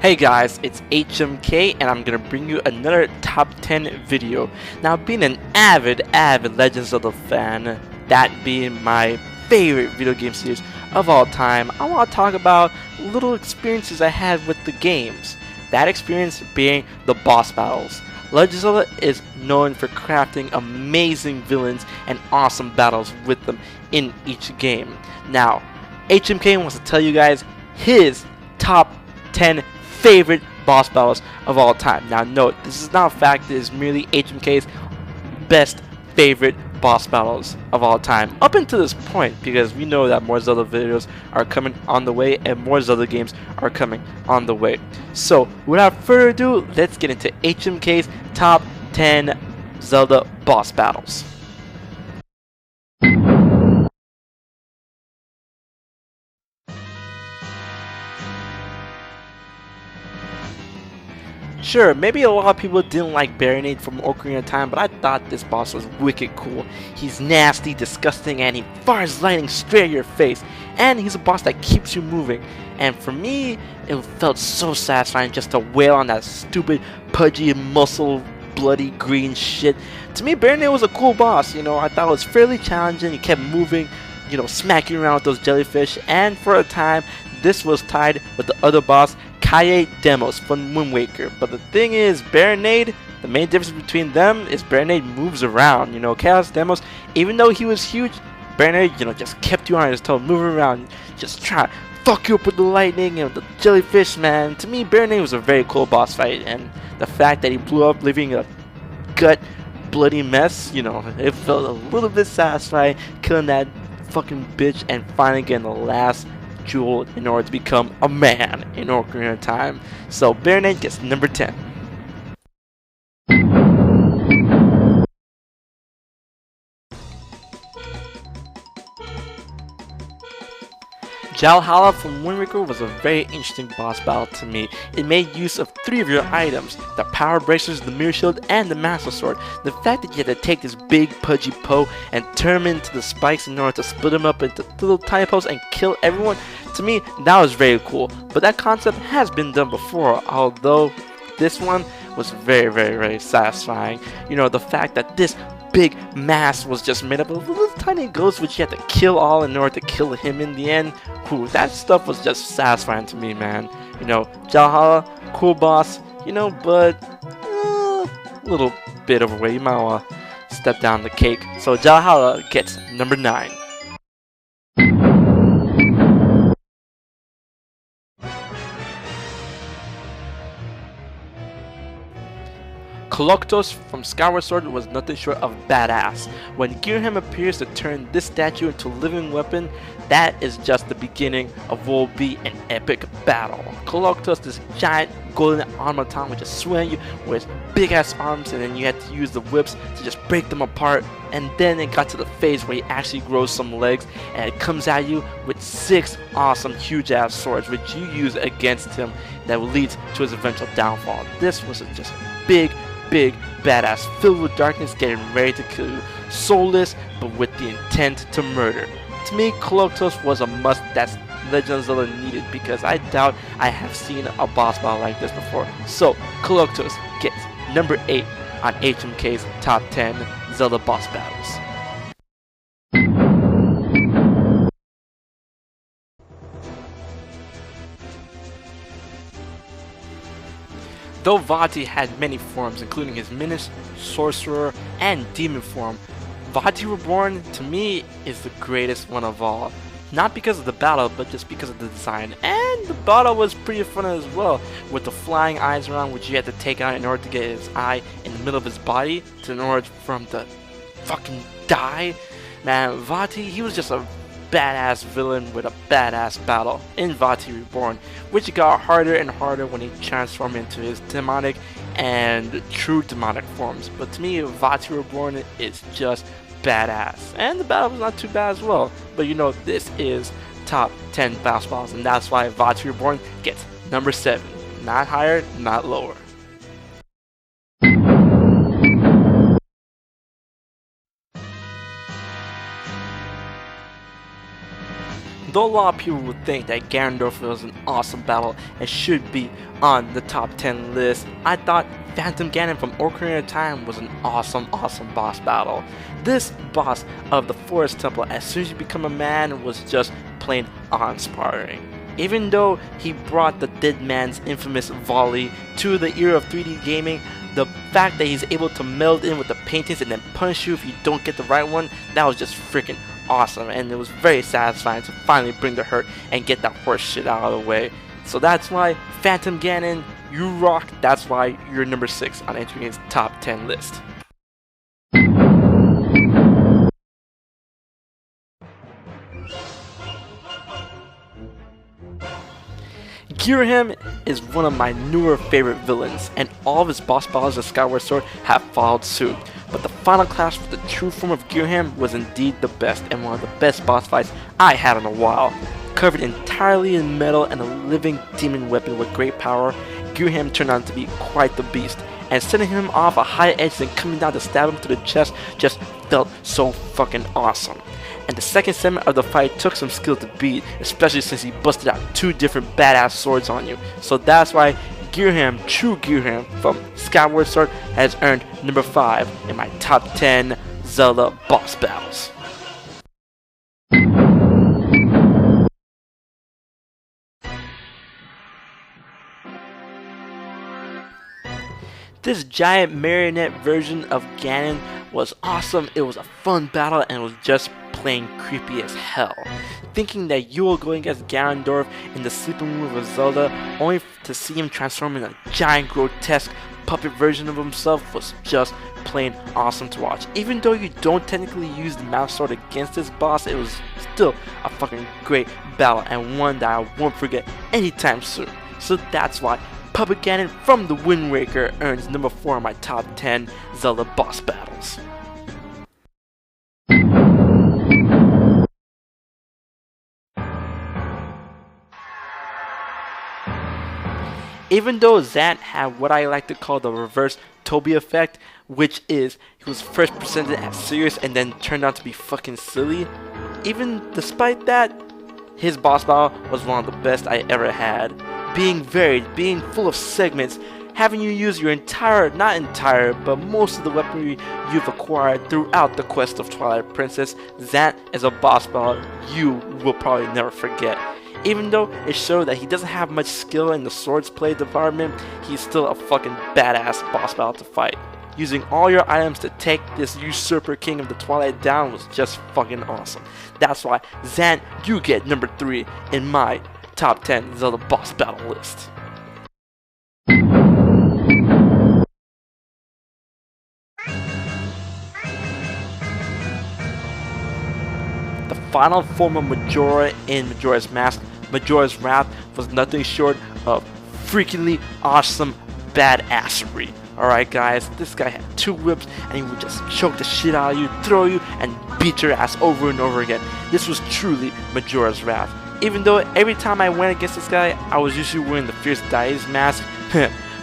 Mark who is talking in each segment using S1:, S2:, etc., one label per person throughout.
S1: Hey guys, it's HMK and I'm gonna bring you another top 10 video. Now, being an avid Legend of Zelda fan, that being my favorite video game series of all time, I want to talk about little experiences I had with the games. That experience being the boss battles. Legend of Zelda is known for crafting amazing villains and awesome battles with them in each game. Now, HMK wants to tell you guys his top 10 favorite boss battles of all time. Now note, this is not a fact, it is merely HMK's best favorite boss battles of all time up until this point, because we know that more Zelda videos are coming on the way and more Zelda games are coming on the way. So without further ado, let's get into HMK's top 10 Zelda boss battles. Sure, maybe a lot of people didn't like Baronade from Ocarina of Time, but I thought this boss was wicked cool. He's nasty, disgusting, and he fires lightning straight at your face. And he's a boss that keeps you moving. And for me, it felt so satisfying just to wail on that stupid, pudgy, muscle, bloody green shit. To me, Baronade was a cool boss, I thought it was fairly challenging. He kept moving, smacking around with those jellyfish. And for a time, this was tied with the other boss, Kaye Demos from Wind Waker. But the thing is, Baronade, the main difference between them is Baronade moves around. Chaos Demos, even though he was huge, Baronade, just kept you on his toe, moving around, just try to fuck you up with the lightning and the jellyfish, man. To me, Baronade was a very cool boss fight, and the fact that he blew up, leaving a gut bloody mess, it felt a little bit satisfying, killing that fucking bitch and finally getting the last jewel in order to become a man in Ocarina of Time. So Baronade gets number 10. Jalhala from Wind Waker was a very interesting boss battle to me. It made use of 3 of your items, the power bracers, the mirror shield, and the master sword. The fact that you had to take this big pudgy Poe and turn him into the spikes in order to split him up into little tiny Poes and kill everyone, to me that was very cool. But that concept has been done before, although this one was very satisfying. The fact that this big mass was just made up of little tiny ghosts which you had to kill all in order to kill him in the end. Whew, that stuff was just satisfying to me, man. Jalhala, cool boss, but a little bit overweight. You might want to step down the cake. So Jalhala gets number 9. Koloktos from Skyward Sword was nothing short of badass. When Girham appears to turn this statue into a living weapon, that is just the beginning of what will be an epic battle. Koloktos, this giant golden automaton which just swing you with big ass arms, and then you had to use the whips to just break them apart. And then it got to the phase where he actually grows some legs and it comes at you with 6 awesome huge ass swords which you use against him that will lead to his eventual downfall. This was just a big badass filled with darkness, getting ready to kill you, soulless but with the intent to murder. To me, Koloktos was a must that Legend of Zelda needed, because I doubt I have seen a boss battle like this before. So Koloktos gets number 8 on HMK's top 10 Zelda boss battles. Though Vati had many forms, including his Minish, Sorcerer, and Demon form, Vati Reborn, to me, is the greatest one of all. Not because of the battle, but just because of the design. And the battle was pretty fun as well, with the flying eyes around which you had to take out in order to get his eye in the middle of his body, in order for him to fucking die. Man, Vati, he was just a badass villain with a badass battle in Vati Reborn, which got harder and harder when he transformed into his demonic and true demonic forms. But to me, Vati Reborn is just badass, and the battle was not too bad as well. But this is top 10 boss battles, and that's why Vati Reborn gets number 7. Not higher, not lower. Though a lot of people would think that Ganondorf was an awesome battle and should be on the top 10 list, I thought Phantom Ganon from Ocarina of Time was an awesome boss battle. This boss of the Forest Temple, as soon as you become a man, was just plain awe-inspiring. Even though he brought the dead man's infamous volley to the era of 3D gaming, the fact that he's able to meld in with the paintings and then punish you if you don't get the right one, that was just freaking awesome, and it was very satisfying to finally bring the hurt and get that horse shit out of the way. So that's why Phantom Ganon, you rock. That's why you're number 6 on Engineering's top 10 list. Girahim is one of my newer favorite villains, and all of his boss battles of Skyward Sword have followed suit. But the final clash with the true form of Girahim was indeed the best, and one of the best boss fights I had in a while. Covered entirely in metal and a living demon weapon with great power, Girahim turned out to be quite the beast, and setting him off a high edge and coming down to stab him to the chest just felt so fucking awesome. And the second segment of the fight took some skill to beat, especially since he busted out 2 different badass swords on you. So that's why Girahim, true Girahim from Skyward Sword, has earned number 5 in my top 10 Zelda boss battles. This giant marionette version of Ganon was awesome. It was a fun battle and it was just plain creepy as hell. Thinking that you will go against Ganondorf in the sleeping room of Zelda only to see him transform in a giant grotesque puppet version of himself was just plain awesome to watch. Even though you don't technically use the mouse sword against this boss, it was still a fucking great battle and one that I won't forget anytime soon. So that's why Puppet Ganon from the Wind Waker earns number 4 on my top 10 Zelda boss battles. Even though Zant had what I like to call the reverse Toby effect, which is he was first presented as serious and then turned out to be fucking silly, even despite that, his boss battle was one of the best I ever had. Being varied, being full of segments, having you use your not entire, but most of the weaponry you've acquired throughout the quest of Twilight Princess, Zant is a boss battle you will probably never forget. Even though it showed that he doesn't have much skill in the swords play department, he's still a fucking badass boss battle to fight. Using all your items to take this usurper king of the Twilight down was just fucking awesome. That's why, Zant, you get number 3 in my top 10 Zelda boss battle list. The final form of Majora in Majora's Mask, Majora's Wrath, was nothing short of freakingly awesome badassery. Alright guys, this guy had 2 whips and he would just choke the shit out of you, throw you, and beat your ass over and over again. This was truly Majora's Wrath. Even though every time I went against this guy, I was usually wearing the Fierce Dai's mask.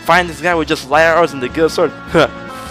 S1: Find this guy with just light arrows and the good sword,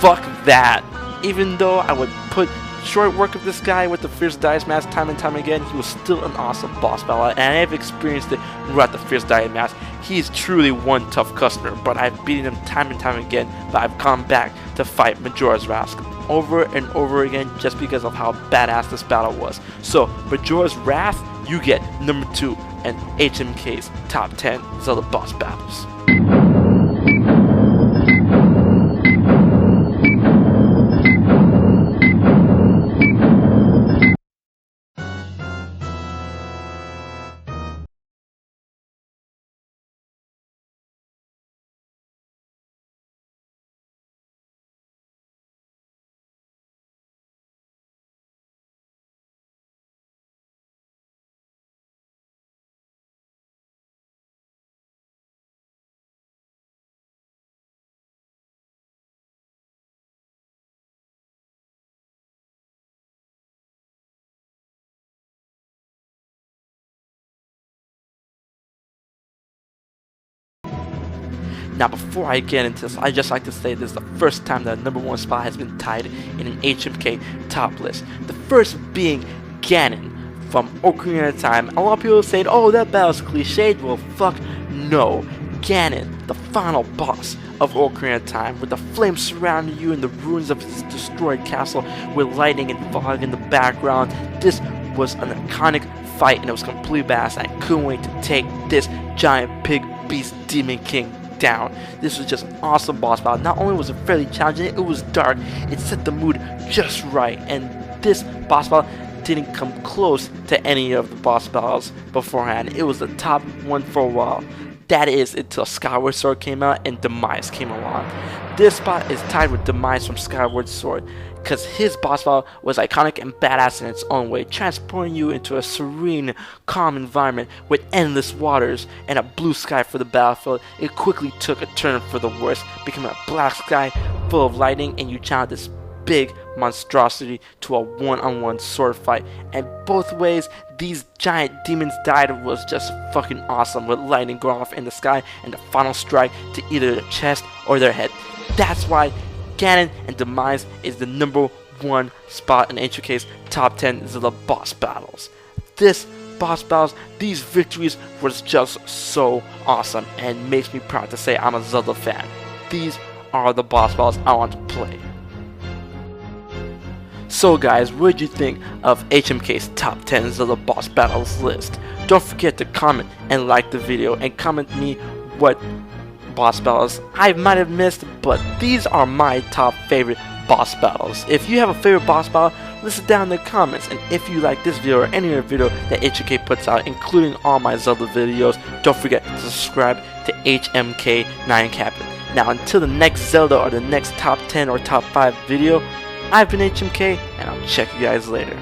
S1: fuck that. Even though I would put short work of this guy with the Fierce Dai's mask time and time again, he was still an awesome boss battle, and I've experienced it throughout the Fierce Dai's mask. He is truly one tough customer, but I've beaten him time and time again, but I've come back to fight Majora's Mask over and over again just because of how badass this battle was. So, Majora's Wrath, you get number 2 in HMK's top 10 Zelda boss battles. Now before I get into this, I'd just like to say this is the first time that number 1 spot has been tied in an HMK top list. The first being Ganon from Ocarina of Time. A lot of people saying, oh, that battle's cliched. Well, fuck no. Ganon, the final boss of Ocarina of Time, with the flames surrounding you in the ruins of his destroyed castle, with lightning and fog in the background. This was an iconic fight, and it was completely badass. I couldn't wait to take this giant pig beast demon king down. This was just an awesome boss battle. Not only was it fairly challenging, it was dark. It set the mood just right, and this boss battle didn't come close to any of the boss battles beforehand. It was the top one for a while. That is until Skyward Sword came out and Demise came along. This spot is tied with Demise from Skyward Sword, because his boss battle was iconic and badass in its own way, transporting you into a serene, calm environment with endless waters and a blue sky for the battlefield. It quickly took a turn for the worse, becoming a black sky full of lightning, and you challenged this big monstrosity to a one-on-one sword fight. And both ways these giant demons died was just fucking awesome, with lightning going off in the sky and the final strike to either their chest or their head. That's why Ganon and Demise is the #1 spot in HOK's top 10 Zelda boss battles. This boss battles, these victories was just so awesome and makes me proud to say I'm a Zelda fan. These are the boss battles I want to play. So guys, what did you think of HMK's top 10 Zelda boss battles list? Don't forget to comment and like the video, and comment me what boss battles I might have missed, but these are my top favorite boss battles. If you have a favorite boss battle, list it down in the comments, and if you like this video or any other video that HMK puts out, including all my Zelda videos, don't forget to subscribe to HMK9 Captain. Now until the next Zelda or the next top 10 or top 5 video, I've been HMK, and I'll check you guys later.